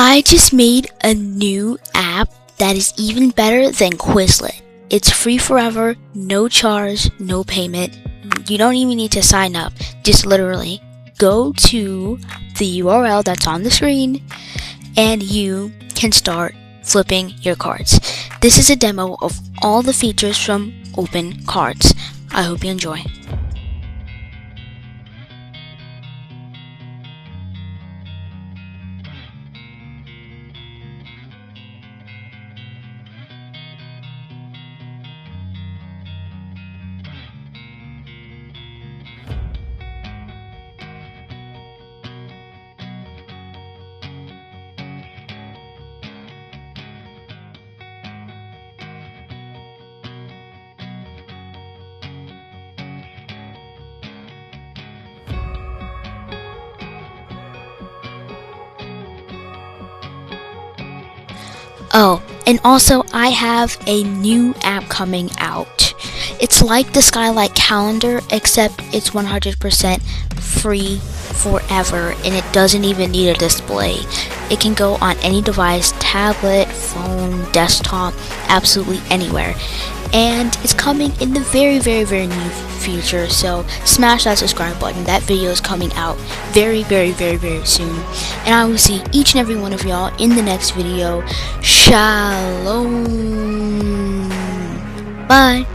I just made a new app that is even better than Quizlet. It's free forever, no charge, no payment. You don't even need to sign up. Just literally go to the URL that's on the screen and you can start flipping your cards. This is a demo of all the features from OpenCards. I hope you enjoy. Oh, and also I have a new app coming out. It's like the Skylight calendar, except it's 100% free forever and it doesn't even need a display. It can go on any device, tablet, phone, desktop, absolutely anywhere. And it's coming in the very near future, so smash that subscribe button. That video is coming out very soon, and I will see each and every one of y'all in the next video. Shalom. Bye.